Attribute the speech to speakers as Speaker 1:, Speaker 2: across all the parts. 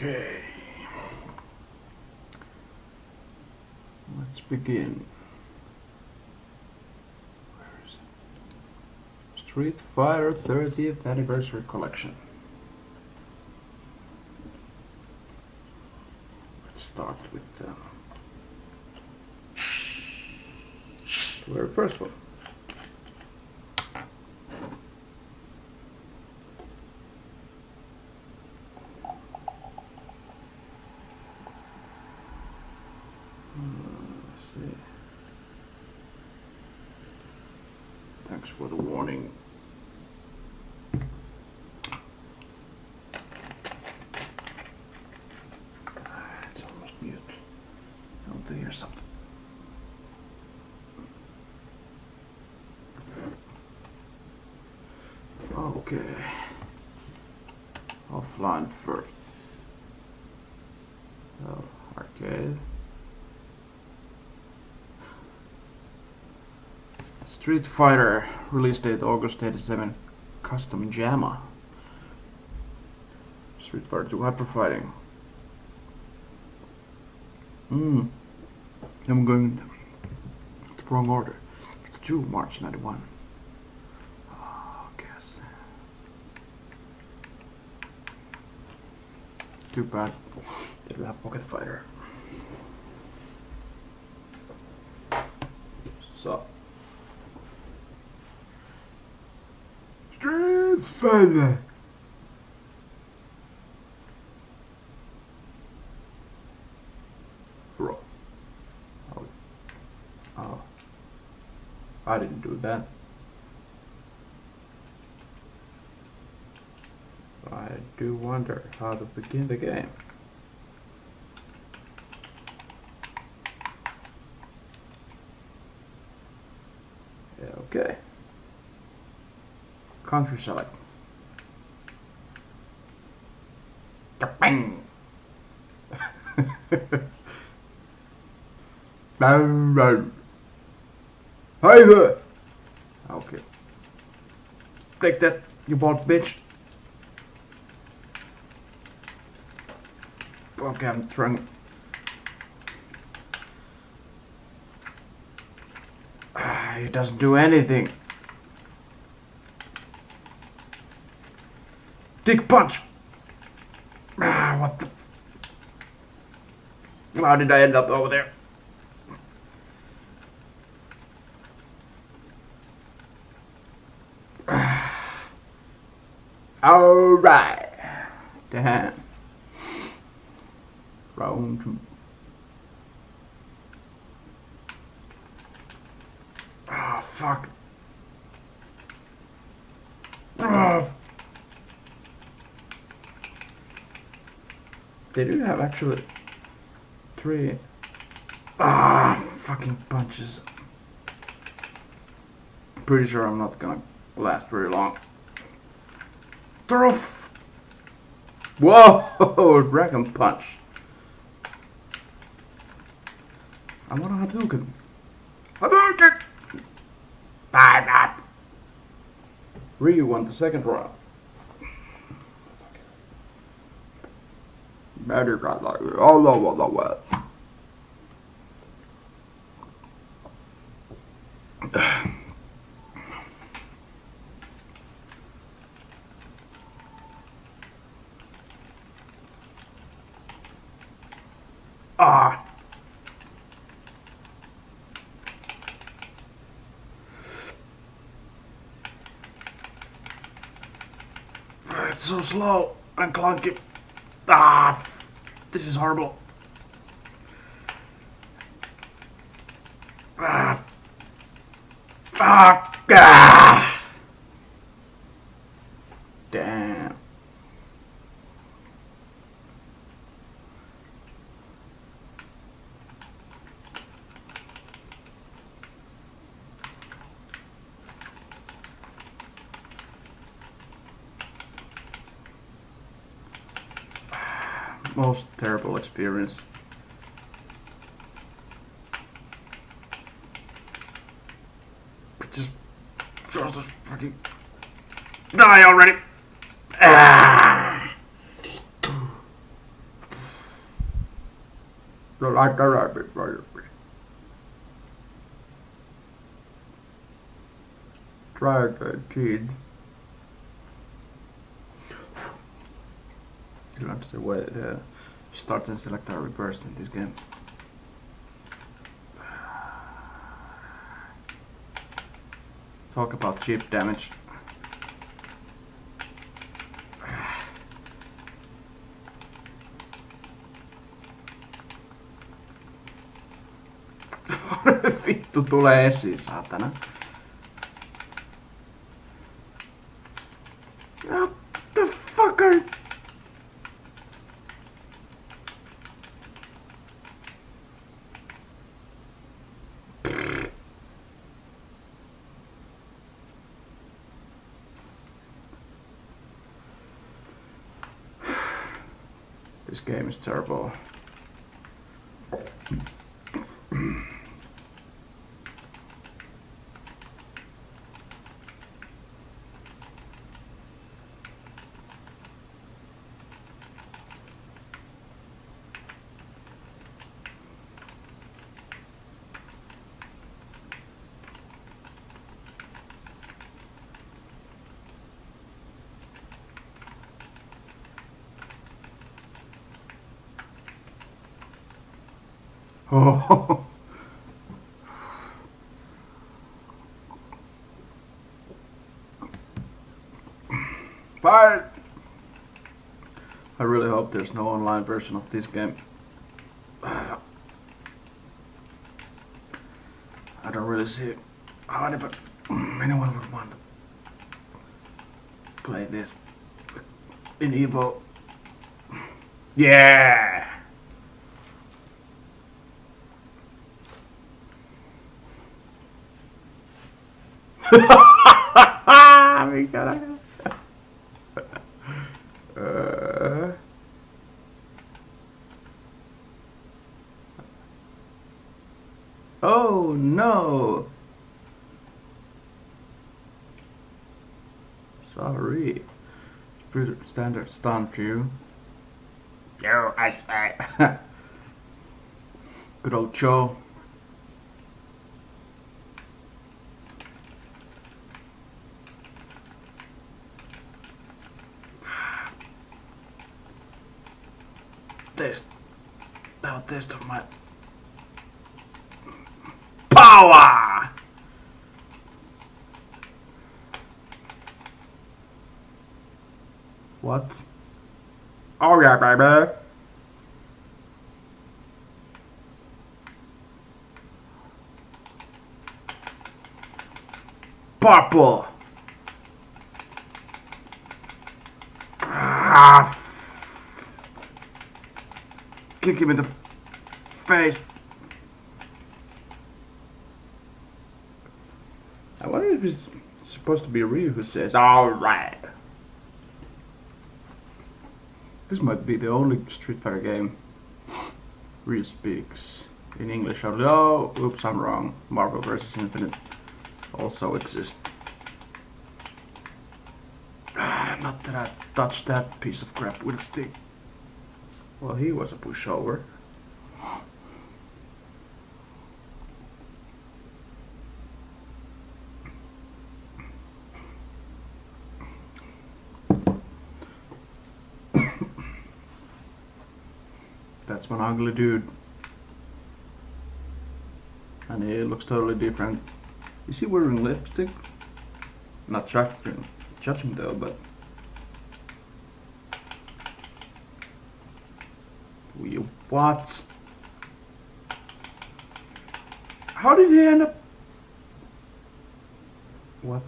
Speaker 1: Okay. Let's begin. Where is it? Street Fighter 30th Anniversary Collection. Let's start with the very first one. Thanks for the warning. It's almost mute. I want to hear something. Okay. Offline first. Oh, arcade. Street Fighter, release date August 87, custom JAMA. Street Fighter 2 Hyper Fighting. I'm going the wrong order. 2 March 91. Oh, guess. Too bad. Didn't have Pocket Fighter. So. Street Fighter. Bro. Oh. I didn't do that. I do wonder how to begin the game. Yeah, okay. Country select. Bang! Hey there! Okay. Take that, you bald bitch. Okay, I'm trying. It doesn't do anything. Dick punch! What the? How did I end up over there? Alright. Damn. Round 2. Ah, fuck. Oh. They do have actually 3 fucking punches. Pretty sure I'm not gonna last very long. Throw. Whoa! Dragon punch. I want a Hadouken. Hadouken! Bye, bye. Ryu won the second round. Better got like all over the world. Ah. It's so slow and clunky. Ah. This is horrible. Ah. Fuck. Ah. Damn. Most terrible experience. Just fucking die already. Ah. Like a rabbit, baby. Try again, kid. You have to wait. Start and select are reversed in this game. Talk about cheap damage. Vittu tulee esiin, saatana. What the fucker? This game is terrible. Oh. But I really hope there's no online version of this game. I don't really see how anyone would want to play this in Evo. Yeah! We gotta. Oh no! Sorry. Pretty standard stunt you. Yo, I say. Good old Joe. Taste of my power. What? Oh yeah, baby. Purple. Ah. Kick him in the face. I wonder if it's supposed to be Ryu who says, alright. This might be the only Street Fighter game Ryu speaks in English. Oh, oops, I'm wrong. Marvel vs. Infinite also exists. Not that I touched that piece of crap with a stick. Well, he was a pushover. That's one ugly dude. And he looks totally different. Is he wearing lipstick? Not judging though, but... What? How did he end up? What?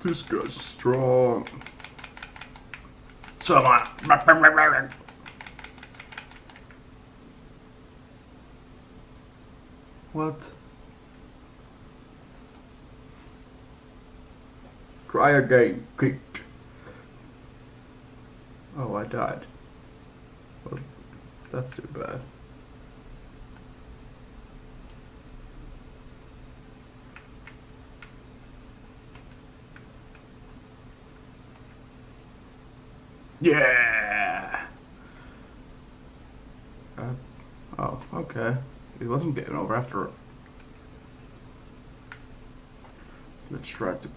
Speaker 1: This guy's strong. So am I. What? Try again, kick. Oh, I died. Well, that's too bad. Yeah! Oh, okay. It wasn't getting over after all. Let's try to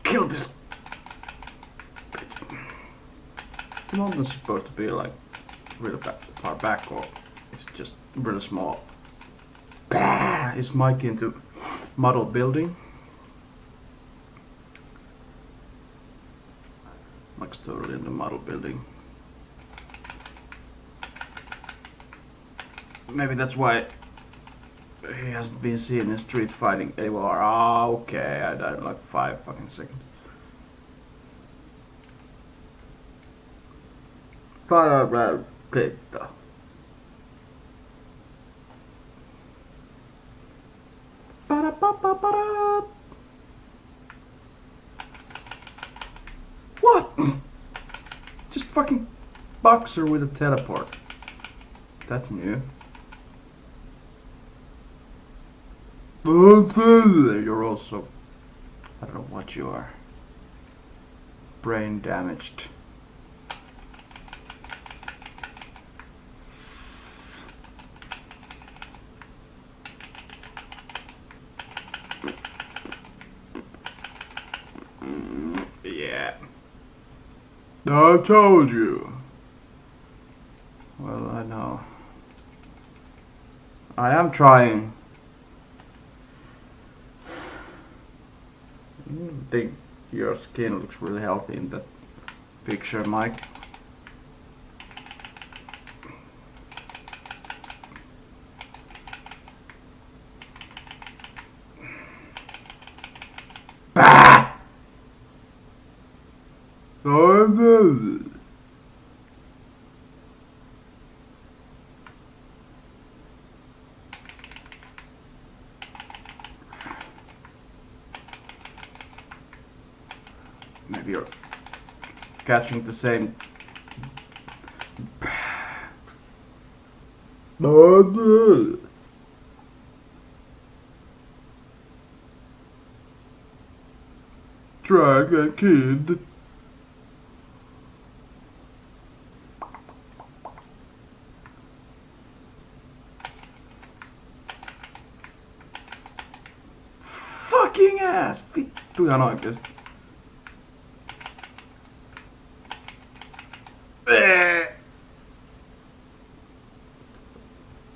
Speaker 1: kill this. Is the mountain supposed to be like really far back, or it's just really small? Bah! Is Mike into model building? Mike's totally into model building. Maybe that's why he hasn't been seen in street fighting anymore. Ah, okay, I died in like 5 fucking seconds. Pret-ty. What? Just fucking boxer with a teleport. That's new. You're also... I don't know what you are. Brain damaged. Yeah. I told you. Well, I know. I am trying. I think your skin looks really healthy in that picture, Mike. Bah! Maybe you're catching the same. Dragon Kid. Fucking ass! Vittu ihan oikeesti.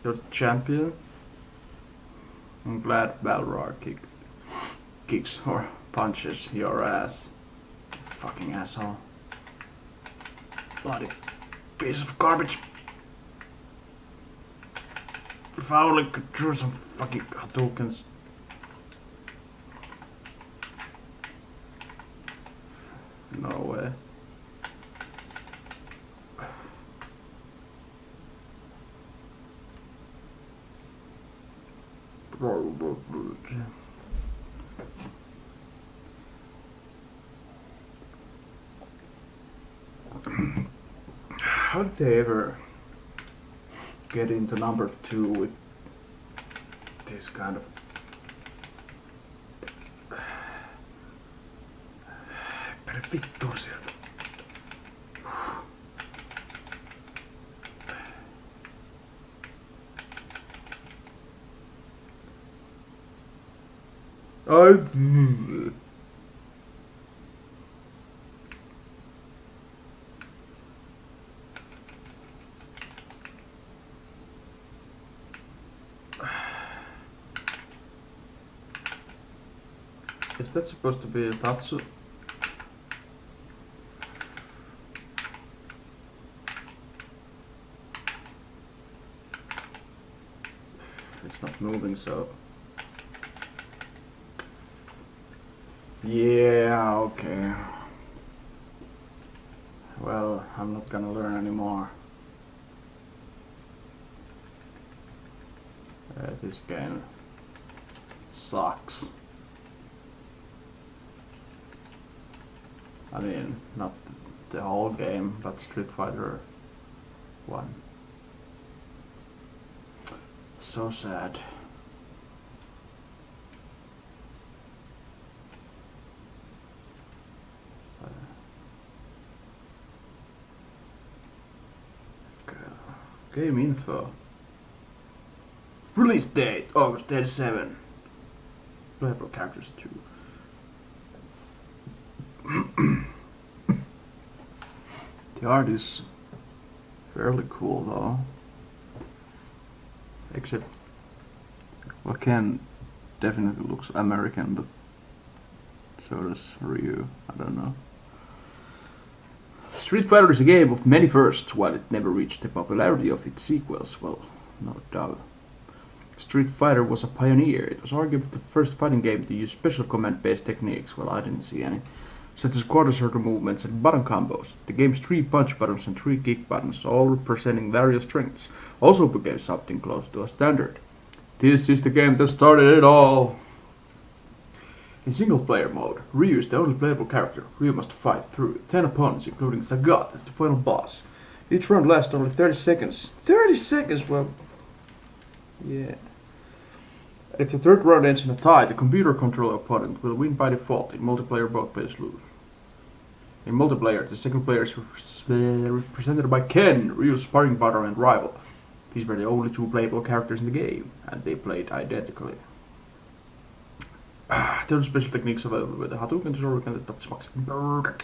Speaker 1: You're the champion? I'm glad Balrog kicks or punches your ass. You fucking asshole. Bloody piece of garbage. If I only could draw some fucking Hadoukens. No way. How did they ever get into number 2 with this kind of... Per vittu sieltä. Is that supposed to be a Tatsu? It's not moving, so... Yeah, okay. Well, I'm not gonna learn anymore. This game sucks. I mean, not the whole game, but Street Fighter 1. So sad. Game info. Release date August 87. Playable characters 2. The art is fairly cool though. Except, well, Ken definitely looks American, but so does Ryu. I don't know. Street Fighter is a game of many firsts, while it never reached the popularity of its sequels. Well, no doubt. Street Fighter was a pioneer. It was arguably the first fighting game to use special command-based techniques. Well, I didn't see any. Such as quarter circle movements and button combos. The game's 3 punch buttons and 3 kick buttons, all representing various strengths, also became something close to a standard. This is the game that started it all! In single-player mode, Ryu is the only playable character. Ryu must fight through 10 opponents, including Sagat as the final boss. Each round lasts only 30 seconds. 30 seconds? Well, yeah. If the third round ends in a tie, the computer-controlled opponent will win by default. In multiplayer, both players lose. In multiplayer, the second player is represented by Ken, Ryu's sparring partner and rival. These were the only 2 playable characters in the game, and they played identically. There are special techniques available with the Hadouken, the Shoryuken, and the Tatsumaki.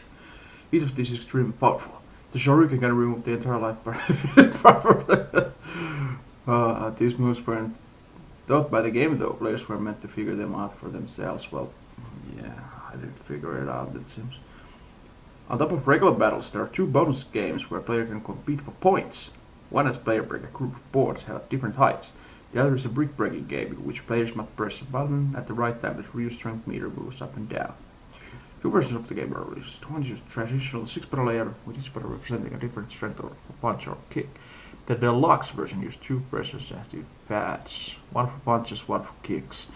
Speaker 1: Each of these is extremely powerful. The Shoryuken can remove the entire life bar. These moves weren't taught by the game though. Players were meant to figure them out for themselves. Well, yeah, I didn't figure it out, it seems. On top of regular battles, there are 2 bonus games where a player can compete for points. One has player break a group of boards held at different heights. The other is a brick breaking game in which players must press a button at the right time as Ryu's strength meter moves up and down. 2 versions of the game are released. One uses traditional 6-battle layer, with each battle representing a different strength of a punch or kick. The deluxe version used 2 pressures as the pads, one for punches, one for kicks,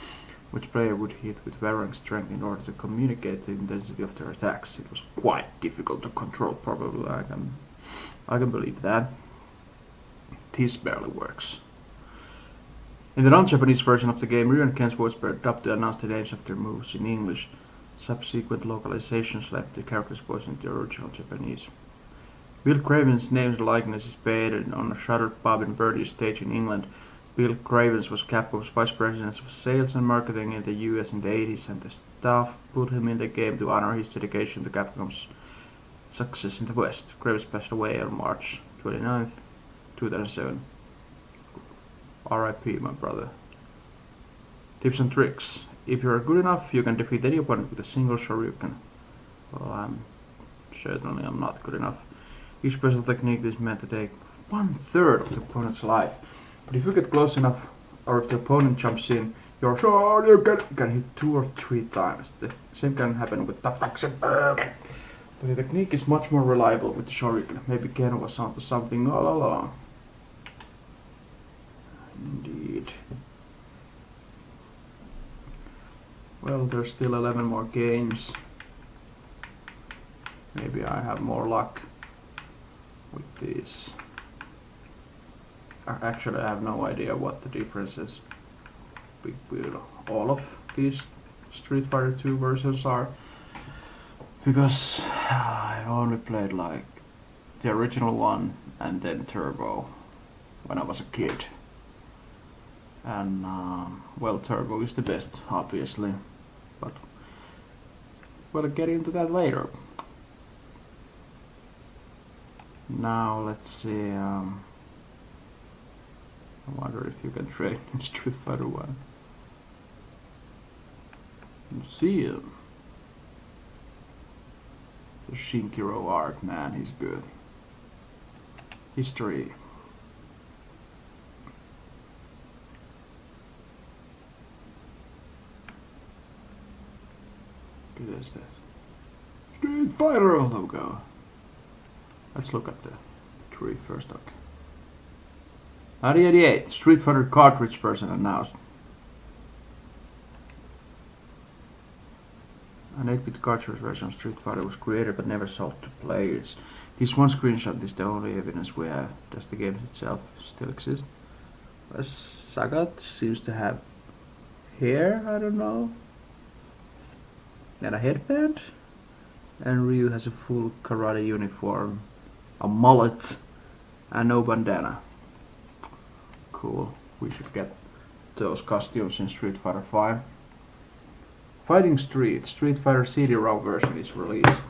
Speaker 1: which player would hit with varying strength in order to communicate the intensity of their attacks. It was quite difficult to control, probably. I can believe that. This barely works. In the non-Japanese version of the game, Ryu and Ken's voice were dubbed to announce the names of their moves in English. Subsequent localizations left the character's voice in the original Japanese. Bill Craven's name and likeness is based on a shuttered pub in Verdi stage in England. Bill Cravens was Capcom's vice president of sales and marketing in the US in the 80s, and the staff put him in the game to honor his dedication to Capcom's success in the West. Cravens passed away on March 29th, 2007. R.I.P. my brother. Tips and tricks. If you are good enough, you can defeat any opponent with a single Shoryuken. Well, I'm not good enough. Each special technique is meant to take 1/3 of the opponent's life. But if you get close enough, or if the opponent jumps in, your Shoryuken can hit 2 or 3 times. The same can happen with Tatsumaki. But the technique is much more reliable with the Shoryuken. Maybe Ken was onto something all along. Indeed. Well, there's still 11 more games. Maybe I have more luck with these. Actually, I have no idea what the difference is with all of these Street Fighter 2 versions are, because I've only played like the original one and then Turbo when I was a kid. And well, Turbo is the best, obviously, but we'll get into that later. Now let's see. I wonder if you can trade in Street Fighter 1. Museum. The Shinkiro art, man, he's good. History. What is this? Street Fighter logo. Let's look at the 3 first. Okay. 1988, Street Fighter cartridge version announced. An 8-bit cartridge version of Street Fighter was created but never sold to players. This one screenshot is the only evidence we have. Does the game itself still exist? Sagat seems to have hair, I don't know, and a headband, and Ryu has a full karate uniform, a mullet, and no bandana. Cool. We should get those costumes in Street Fighter 5. Fighting Street, Street Fighter CD-ROM version is released.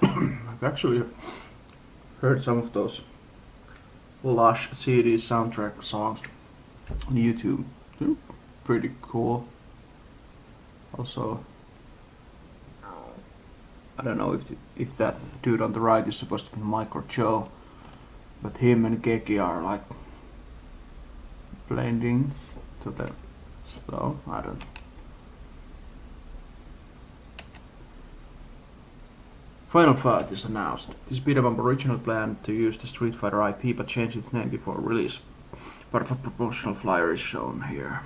Speaker 1: I've actually heard some of those lush CD soundtrack songs on YouTube. They're pretty cool. Also, I don't know if that dude on the right is supposed to be Micro Joe, but him and Geki are like blending to the stuff. I don't. Final Fight is announced. This beat 'em up originally planned to use the Street Fighter IP but changed its name before release. Part of a promotional flyer is shown here.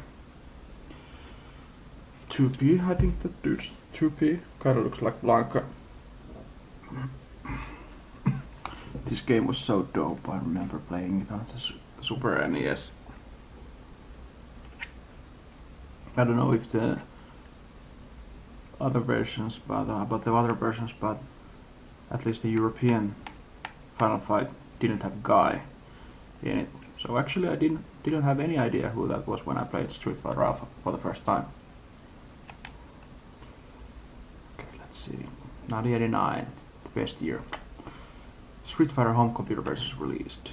Speaker 1: 2P, I think that dude's 2P. Kinda looks like Blanca. This game was so dope, I remember playing it on the Super NES. I don't know if the other versions, but at least the European Final Fight didn't have Guy in it. So actually I didn't have any idea who that was when I played Street Fighter Alpha for the first time. Okay, let's see. 1989, the best year. Street Fighter home computer version is released.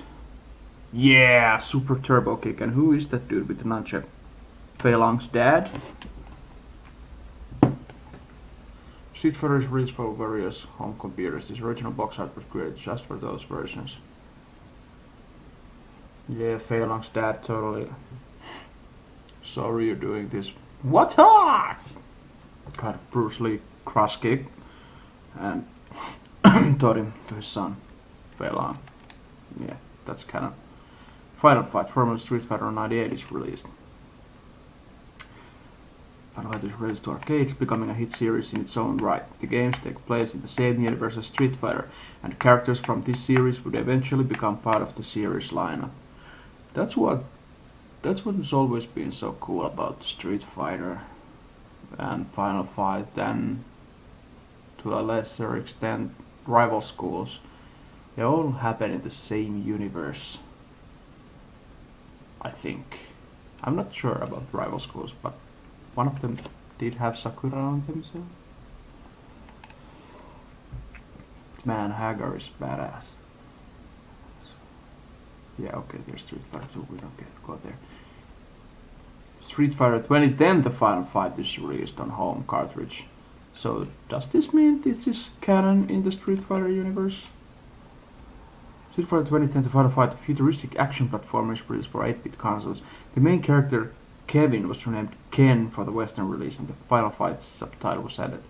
Speaker 1: Yeah, Super Turbo Kick. And who is that dude with the nunchuck? Fei Long's dad? Street Fighter is released for various home computers. This original box art was created just for those versions. Yeah, Fei Long's dad totally. Sorry you're doing this. What? Kind of Bruce Lee cross kick. And taught him to his son, Fei Long. Yeah, that's kind of. Final Fight, former Street Fighter 98 is released. Final Fight is released to arcades, becoming a hit series in its own right. The games take place in the same universe as Street Fighter, and characters from this series would eventually become part of the series lineup. That's what has always been so cool about Street Fighter and Final Fight, and to a lesser extent rival schools. They all happen in the same universe, I think. I'm not sure about rival schools, but one of them did have Sakura on them, so. Man, Hagar is badass. Yeah, okay, there's Street Fighter 2, we don't go there. Street Fighter 2010, the Final Fight is released on home cartridge. So, does this mean this is canon in the Street Fighter universe? Street Fighter 2010, the Final Fight, a futuristic action platformer is released for 8-bit consoles. The main character, Kevin, was renamed Ken for the Western release, and the Final Fight subtitle was added.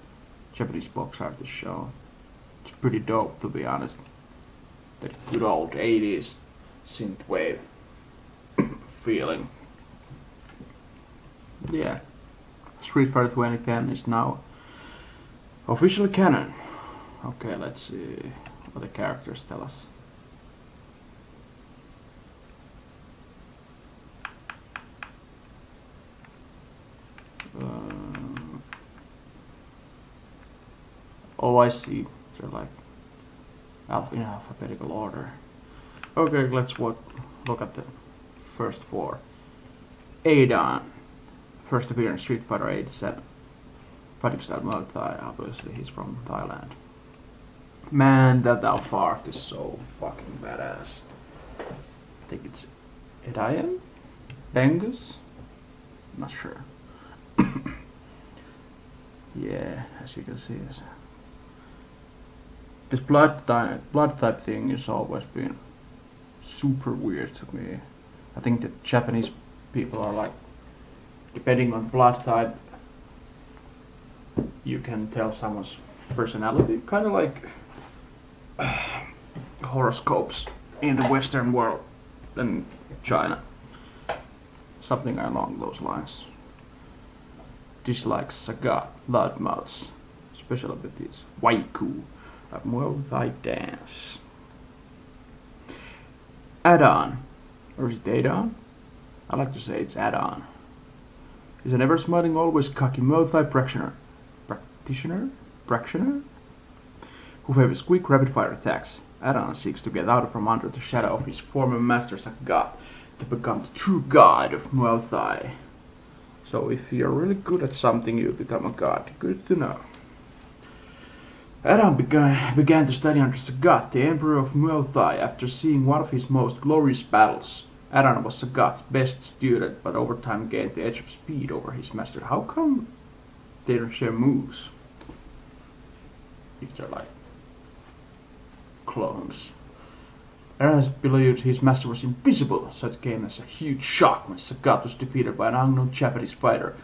Speaker 1: Japanese box art is shown. It's pretty dope, to be honest. That good old 80s synthwave feeling. Yeah. Street Fighter 2010 is now officially canon. Okay, let's see what the characters tell us. Oh, I see. They're like in alphabetical order. Okay, let's look at the first four. Adon. First appearance, Street Fighter 87. Fighting style pret-ty, obviously he's from Thailand. Man, that alpha art is so fucking badass. I think it's Edion? Bengus? Not sure. Yeah, as you can see. This blood type thing has always been super weird to me. I think that Japanese people are like, depending on blood type, you can tell someone's personality, kind of like horoscopes in the Western world and China. Something along those lines. Dislikes Sagat, loudmouths, special abilities, Waiku, a Muay Thai dance. Add-on, or is it add-on? I like to say it's add-on. He's an ever-smiling, always cocky Mo-Thai practitioner who favors quick, rapid-fire attacks. Adam seeks to get out from under the shadow of his former master Sagat to become the true god of Welp. So if you're really good at something, you become a god. Good to know. Adam began to study under Sagat, the emperor of Welp, after seeing one of his most glorious battles. Adam was Sagat's best student, but over time gained the edge of speed over his master. How come they don't share moves? If they're like clones. Aaron believed his master was invisible, so it came as a huge shock when Sagat was defeated by an unknown Japanese fighter,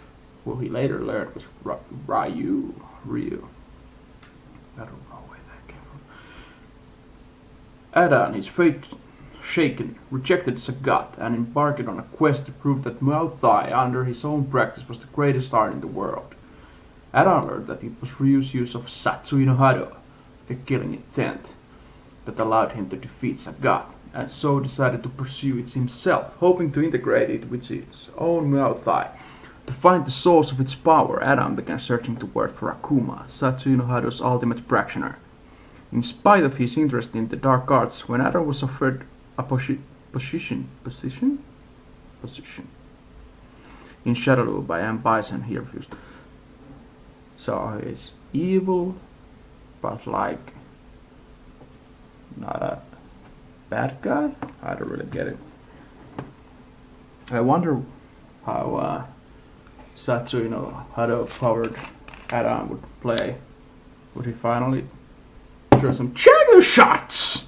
Speaker 1: who he later learned was Ryu. I don't know where that came from. Adam, his fate shaken, rejected Sagat and embarked on a quest to prove that Muay Thai, under his own practice, was the greatest art in the world. Adam learned that it was Ryu's use of Satsui no Hado, the killing intent, that allowed him to defeat Sagat, and so decided to pursue it himself, hoping to integrate it with his own Muay Thai. To find the source of its power, Adam began searching toward for Akuma, Satsui no Hado's ultimate practitioner. In spite of his interest in the dark arts, when Adam was offered a position in Shadowloo by M.Bison, he refused. So he's evil, but like not a bad guy? I don't really get it. I wonder how Satsui no Hado powered Adam would play. Would he finally throw some Chagger shots?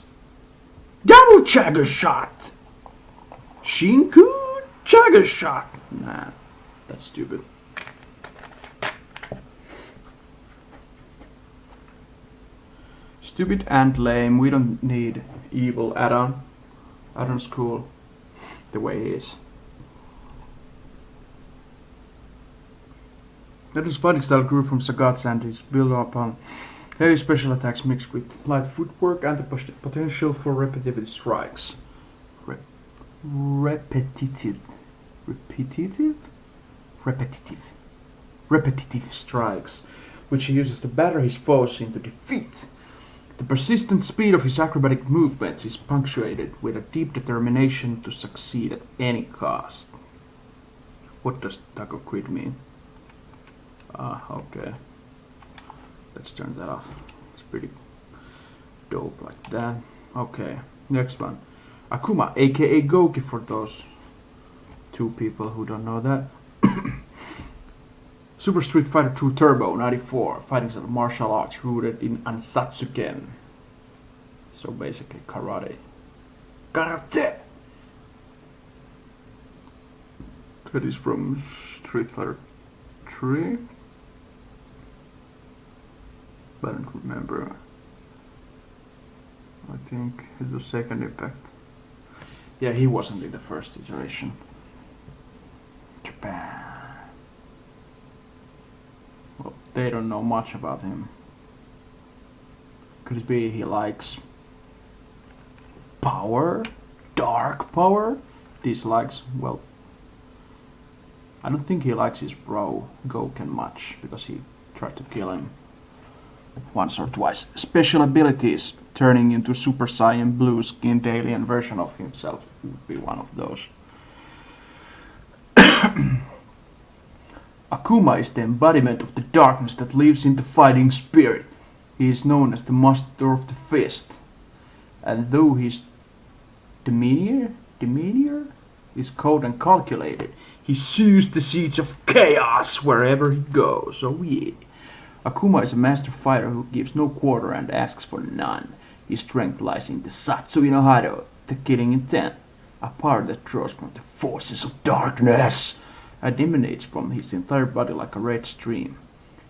Speaker 1: Double Chagger shot! Shinku Chagger shot! Nah, that's stupid. Stupid and lame. We don't need evil Adam. Adam's cool the way he is. Adam's fighting style grew from Sagat's and is built upon heavy special attacks mixed with light footwork and the potential for repetitive strikes. Repetitive strikes, which he uses to batter his foes into defeat. The persistent speed of his acrobatic movements is punctuated with a deep determination to succeed at any cost. What does Taco Quid mean? Okay. Let's turn that off. It's pretty dope like that. Okay, next one. Akuma, aka Goki, for those two people who don't know that. Super Street Fighter 2 Turbo 94, fighting style martial arts rooted in Ansatsuken. So basically karate. Karate! That is from Street Fighter 3. I don't remember. I think it was Second Impact. Yeah, he wasn't in the first iteration. Japan. Well, they don't know much about him. Could it be he likes power? Dark power? Dislikes, well, I don't think he likes his bro Goken much, because he tried to kill him once or twice. Special abilities, turning into Super Saiyan blue skinned alien version of himself would be one of those. Akuma is the embodiment of the darkness that lives in the fighting spirit. He is known as the master of the fist. And though his demeanor is cold and calculated, he sows the seeds of chaos wherever he goes. So yeah. Akuma is a master fighter who gives no quarter and asks for none. His strength lies in the Satsui no Hado, the killing intent, a power that draws from the forces of darkness and emanates from his entire body like a red stream.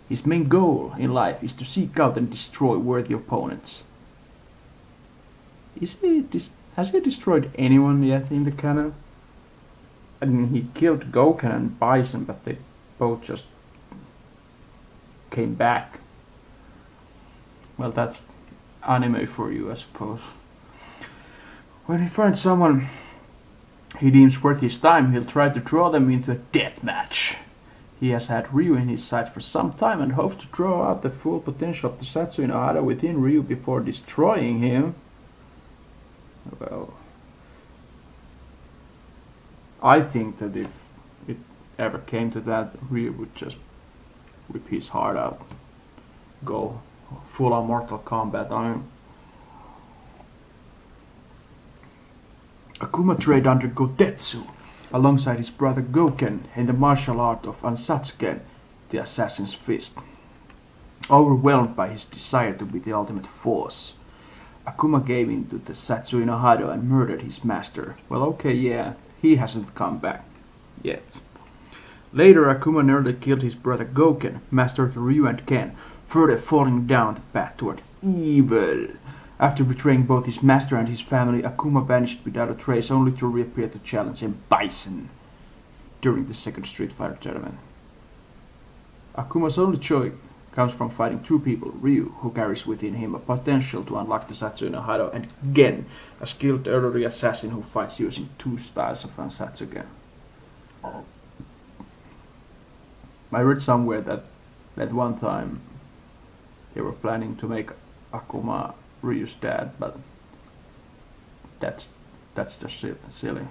Speaker 1: His main goal in life is to seek out and destroy worthy opponents. Has he destroyed anyone yet in the canon? I mean, he killed Goken and Bison, but they both just came back. Well, that's anime for you, I suppose. When he finds someone he deems worth his time, he'll try to draw them into a death match. He has had Ryu in his sights for some time and hopes to draw out the full potential of the Satsui no Hado within Ryu before destroying him. Well, I think that if it ever came to that, Ryu would just rip his heart out, go full on Mortal Kombat on him. Akuma trained under Gotetsu alongside his brother Goken in the martial art of Ansatsuken, the assassin's fist. Overwhelmed by his desire to be the ultimate force, Akuma gave in to the Satsui no Hado and murdered his master. Well, okay, yeah, he hasn't come back yet. Later, Akuma nearly killed his brother Goken, master of the Ryu and Ken, further falling down the path toward evil. After betraying both his master and his family, Akuma vanished without a trace, only to reappear to challenge M.Bison during the second Street Fighter tournament. Akuma's only joy comes from fighting two people, Ryu, who carries within him a potential to unlock the Satsui no Hado, and Gen, a skilled elderly assassin who fights using two styles of Ansatsuken. I read somewhere that one time they were planning to make Akuma Ryu's dad, but that's just silly.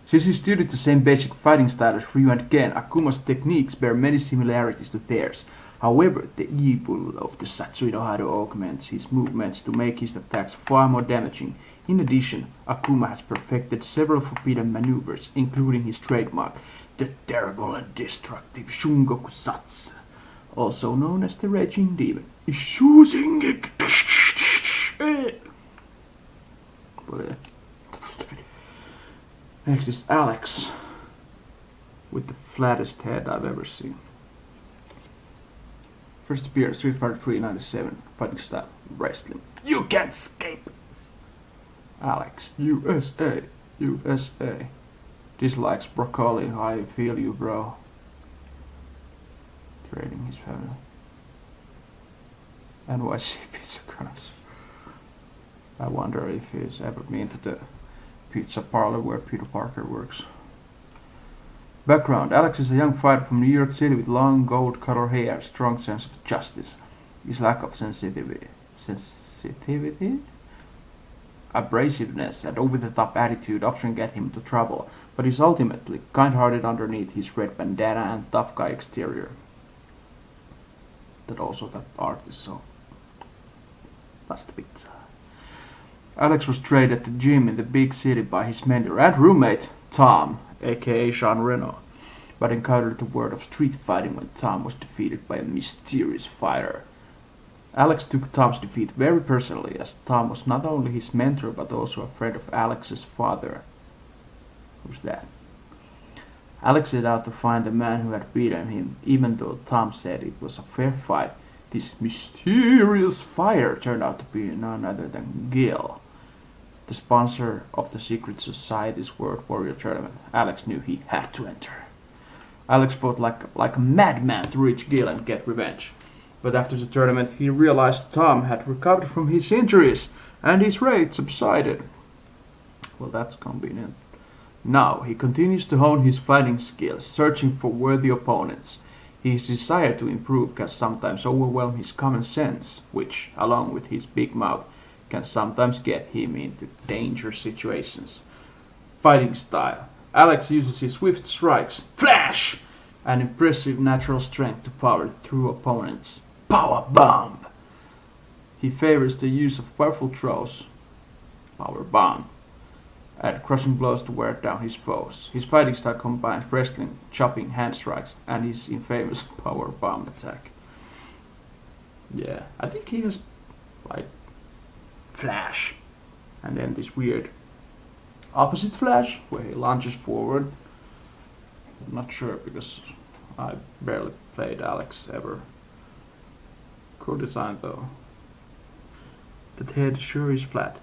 Speaker 1: Since he studied the same basic fighting style as Ryu and Ken, Akuma's techniques bear many similarities to theirs. However, the evil of the Satsui no Hado augments his movements to make his attacks far more damaging. In addition, Akuma has perfected several forbidden maneuvers, including his trademark, the terrible and destructive Shungoku Satsu, also known as the Raging Demon. Next is Alex, with the flattest head I've ever seen. First appearance, Street Fighter 3 '97, fighting style, wrestling. You can't escape! Alex, USA, USA. Dislikes broccoli, I feel you, bro. Trading his family. NYC Pizza Crust. I wonder if he's ever been to the pizza parlor where Peter Parker works. Background. Alex is a young fighter from New York City with long gold-colored hair, strong sense of justice. His lack of sensitivity, abrasiveness, and over-the-top attitude often get him into trouble, but he's ultimately kind-hearted underneath his red bandana and tough guy exterior. That art is so... That's the pizza. Alex was trained at the gym in the big city by his mentor and roommate, Tom, aka Sean Reno, but encountered the world of street fighting when Tom was defeated by a mysterious fighter. Alex took Tom's defeat very personally, as Tom was not only his mentor but also a friend of Alex's father. Who's that? Alex set out to find the man who had beaten him, even though Tom said it was a fair fight. This mysterious fighter turned out to be none other than Gil, the sponsor of the Secret Society's World Warrior Tournament. Alex knew he had to enter. Alex fought like a madman to reach Gil and get revenge. But after the tournament, he realized Tom had recovered from his injuries, and his rage subsided. Well, that's convenient. Now, he continues to hone his fighting skills, searching for worthy opponents. His desire to improve can sometimes overwhelm his common sense, which, along with his big mouth, can sometimes get him into dangerous situations. Fighting style. Alex uses his swift strikes, flash, and impressive natural strength to power through opponents. Power bomb! He favors the use of powerful throws, power bomb, and crushing blows to wear down his foes. His fighting style combines wrestling, chopping, hand strikes, and his infamous power bomb attack. Yeah, I think he has, like, flash, and then this weird opposite flash, where he launches forward. I'm not sure, because I barely played Alex ever. Cool design, though. The head sure is flat.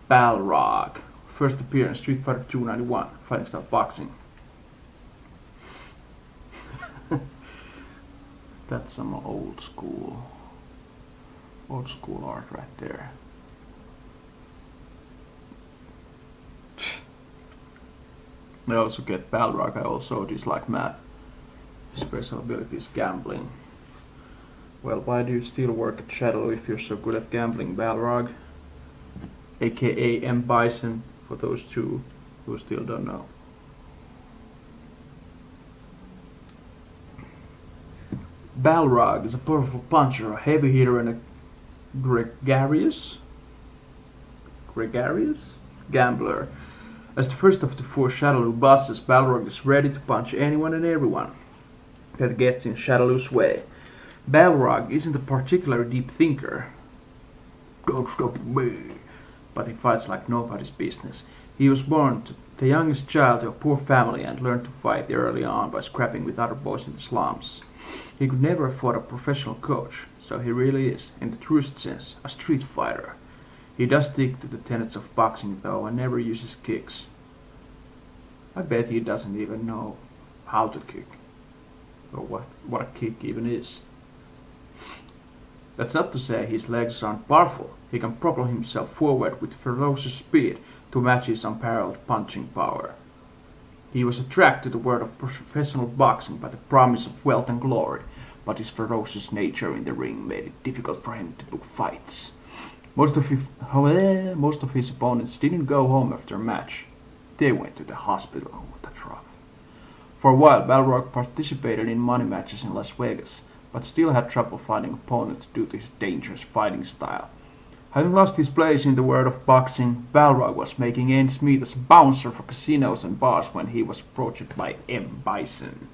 Speaker 1: Balrog. First appearance, Street Fighter 2 '91, fighting style boxing. That's some old school art right there. I also get Balrog. I also dislike math. Special ability is gambling. Well, why do you still work at Shadow if you're so good at gambling, Balrog? AKA M.Bison, for those two who still don't know. Balrog is a powerful puncher, a heavy hitter, and a gregarious gambler. As the first of the four Shadowloo bosses, Balrog is ready to punch anyone and everyone that gets in Shadowloo's way. Balrog isn't a particularly deep thinker. Don't stop me. But he fights like nobody's business. He was born the youngest child to a poor family and learned to fight early on by scrapping with other boys in the slums. He could never afford a professional coach, so he really is, in the truest sense, a street fighter. He does stick to the tenets of boxing though and never uses kicks. I bet he doesn't even know how to kick, or what a kick even is. That's not to say his legs aren't powerful. He can propel himself forward with ferocious speed to match his unparalleled punching power. He was attracted to the world of professional boxing by the promise of wealth and glory, but his ferocious nature in the ring made it difficult for him to book fights. Most of his opponents didn't go home after a match. They went to the hospital. What a trough. For a while, Balrog participated in money matches in Las Vegas, but still had trouble finding opponents due to his dangerous fighting style. Having lost his place in the world of boxing, Balrog was making ends meet as a bouncer for casinos and bars when he was approached by M.Bison.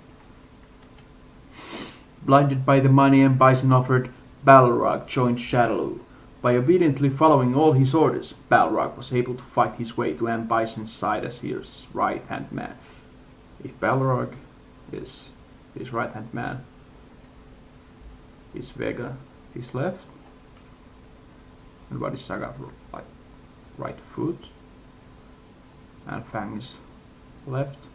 Speaker 1: Blinded by the money M.Bison offered, Balrog joined Shadowloo. By obediently following all his orders, Balrog was able to fight his way to M.Bison's side as his right-hand man. If Balrog is his right-hand man, is Vega his left? And what is Saga like right foot? And Fang is left.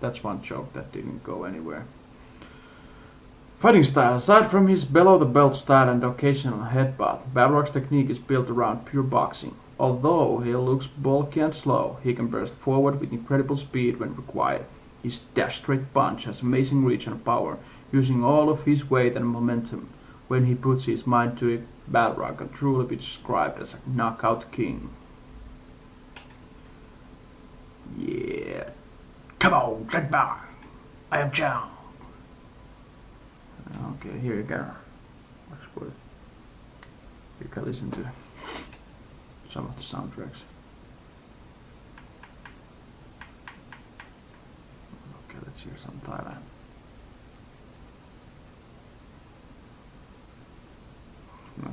Speaker 1: That's one joke that didn't go anywhere. Fighting style. Aside from his below-the-belt style and occasional headbutt, Balrog's technique is built around pure boxing. Although he looks bulky and slow, he can burst forward with incredible speed when required. His dash-straight punch has amazing reach and power, using all of his weight and momentum. When he puts his mind to it, Balrog can truly be described as a knockout king. Yeah. Come on, Red Bar. I am Chow. Okay, here you go. You can listen to some of the soundtracks. Okay, let's hear some Thailand.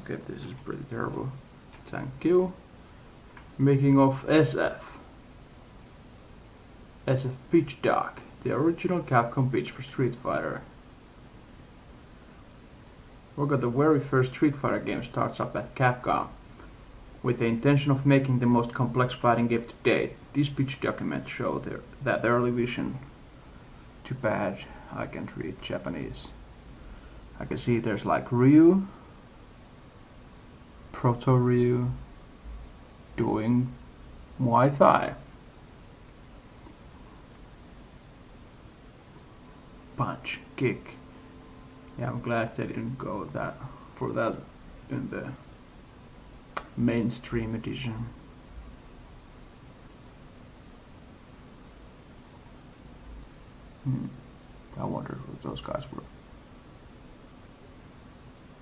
Speaker 1: Okay, this is pretty terrible. Thank you. Making of SF Pitch Dark, the original Capcom pitch for Street Fighter. The very first Street Fighter game starts up at Capcom with the intention of making the most complex fighting game to date. These pitch documents show that early vision. Too bad I can't read Japanese. I can see there's like Ryu, Proto Ryu, doing Muay Thai. Punch, kick. Yeah, I'm glad they didn't go for that in the mainstream edition. I wonder who those guys were.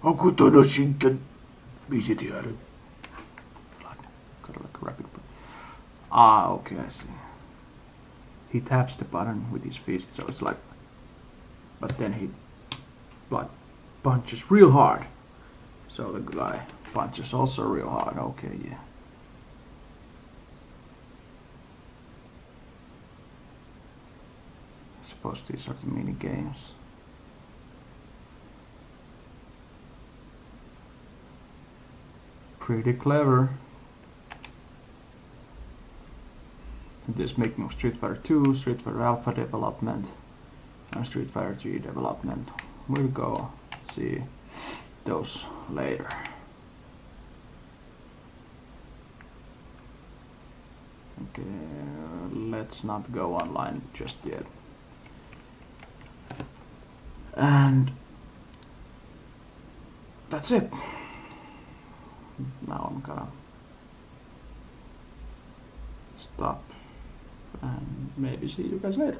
Speaker 1: Hokuto Shinken. Kind of like rapid. Okay, I see. He taps the button with his fist, so it's like. But then he punches real hard. So the guy punches also real hard. Okay, yeah. I suppose these are the mini games. Pretty clever. This making of Street Fighter 2, Street Fighter Alpha development, and Street Fighter 3 development. We'll go see those later. Okay, let's not go online just yet. And that's it. Now I'm gonna stop and maybe see you guys later.